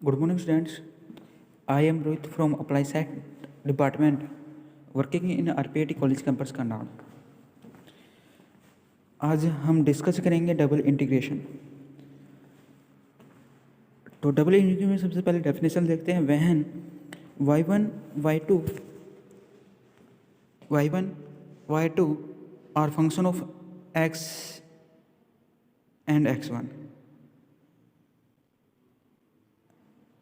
Good morning, students. I am Rohit from Applied Science Department, working in RPIT College campus Karnal. आज हम discuss करेंगे double integration. तो double integration में सबसे पहले डेफिनेशन देखते हैं। When y1 y2 are function of x and x1,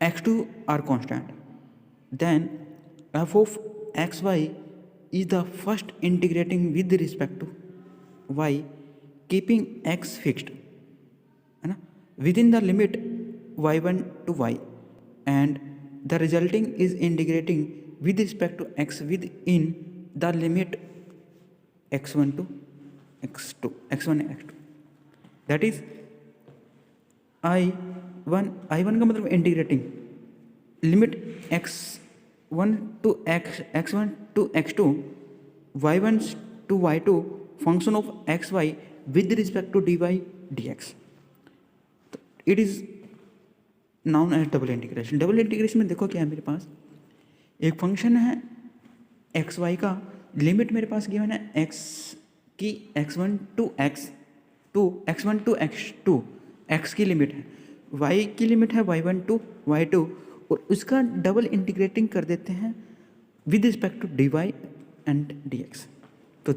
x2 are constant, then f of xy is the first integrating with respect to y, keeping x fixed, है ना, within the limit y1 to y, and the resulting is integrating with respect to x within the limit x1 to x2, x1 and x2, that is I1 का मतलब integrating limit x1 to x1 to x2, y1 to y2 function of xy with respect to dy dx। तो it is known as double integration. Double integration में देखो क्या है, मेरे पास एक function है xy का, लिमिट मेरे पास गिवन है x की x1 to x2, x की लिमिट है, y की लिमिट है y1 to y2, और उसका डबल इंटीग्रेटिंग कर देते हैं with respect to dy and dx। तो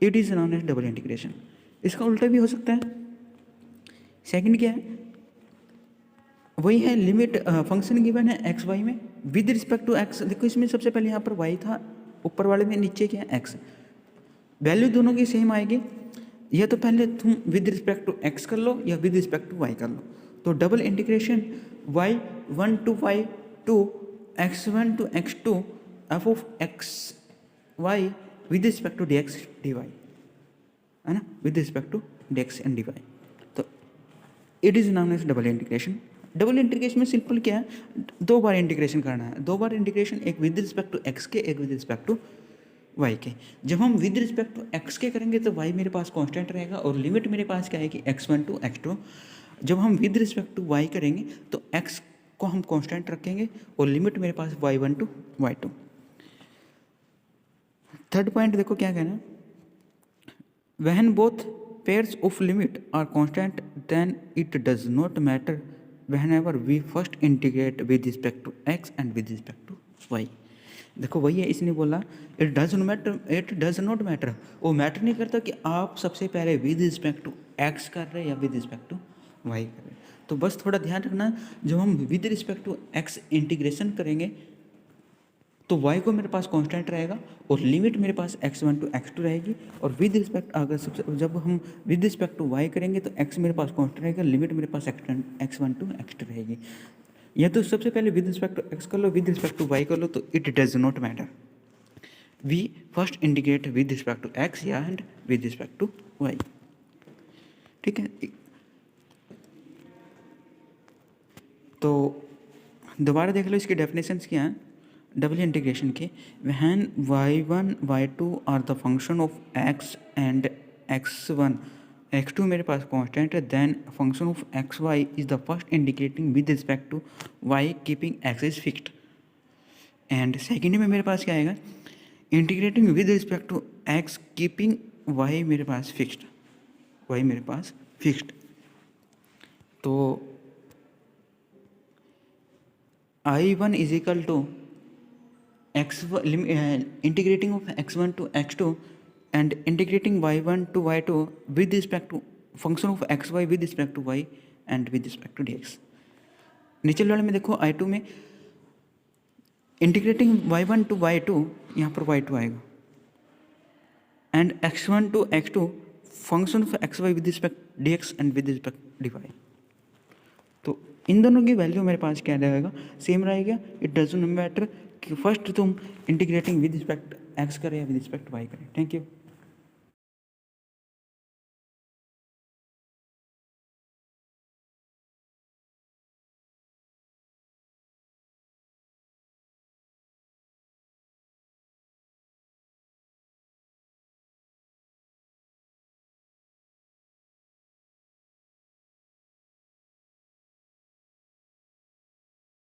it is known as double integration. इसका उल्टा भी हो सकता है। सेकंड क्या है, वही है लिमिट फंक्शन गिवन है एक्स वाई में विद रिस्पेक्ट टू एक्स। देखो इसमें सबसे पहले यहाँ पर y था, ऊपर वाले में नीचे क्या है x, वैल्यू दोनों की सेम आएगी। या तो पहले तुम विद रिस्पेक्ट टू x कर लो या विद रिस्पेक्ट टू y कर लो। तो double integration y1 to y2 x1 to x2 f of x y with respect to dx dy, है ना, with respect to dx and dy। तो it is known as double integration. Double integration में simple क्या है, दो बार integration करना है। दो बार इंटीग्रेशन, एक विद रिस्पेक्ट टू x के, एक विद रिस्पेक्ट टू y के। जब हम विद रिस्पेक्ट टू x के करेंगे तो y मेरे पास कांस्टेंट रहेगा और लिमिट मेरे पास क्या है कि x1 टू x2। जब हम विद रिस्पेक्ट टू y करेंगे तो x को हम कांस्टेंट रखेंगे और लिमिट मेरे पास y1 to y2। Third point देखो क्या कहना है, when both pairs of limit are constant then it does not matter whenever we first integrate with respect to x and with respect to y। देखो वही है, इसने बोला इट डज नॉट मैटर, वो मैटर नहीं करता कि आप सबसे पहले विद रिस्पेक्ट टू x कर रहे हैं या विद रिस्पेक्ट टू y कर रहे हैं। तो बस थोड़ा ध्यान रखना, जब हम with respect to x integration करेंगे तो y को मेरे पास कांस्टेंट रहेगा और लिमिट मेरे पास x1 टू x2 रहेगी। और विद रिस्पेक्ट अगर जब हम विद रिस्पेक्ट टू y करेंगे तो x मेरे पास कांस्टेंट रहेगा, लिमिट मेरे पास x1 टू x2 रहेगी। या तो सबसे पहले विद रिस्पेक्ट टू x कर लो, विद रिस्पेक्ट टू y कर लो, तो it does not matter, we first integrate with respect to x या and with respect to y। ठीक है, तो दोबारा देख लो इसकी डेफिनेशंस क्या हैं डबल इंटीग्रेशन के। When y1 y2 are the function of x and x1 x2 मेरे पास कांस्टेंट है, then function of xy is the first integrating with respect to y keeping x is fixed. And second में मेरे पास क्या आएगा, integrating with respect to x keeping y मेरे पास fixed, y मेरे पास फिक्स्ड। तो I1 is equal to x integrating of x1 to x2 and integrating y1 to y2 with respect to function of xy with respect to y and with respect to dx। नीचे वाले में देखो I2 में integrating y1 to y2, यहाँ पर y2 आएगा, and x1 to x2 function of xy with respect dx and with respect dy। तो इन दोनों की वैल्यू मेरे पास क्या रहेगा, सेम रहेगा। इट डजंट मैटर कि फर्स्ट तुम इंटीग्रेटिंग विद रिस्पेक्ट x करें या विद रिस्पेक्ट y करें। Thank you.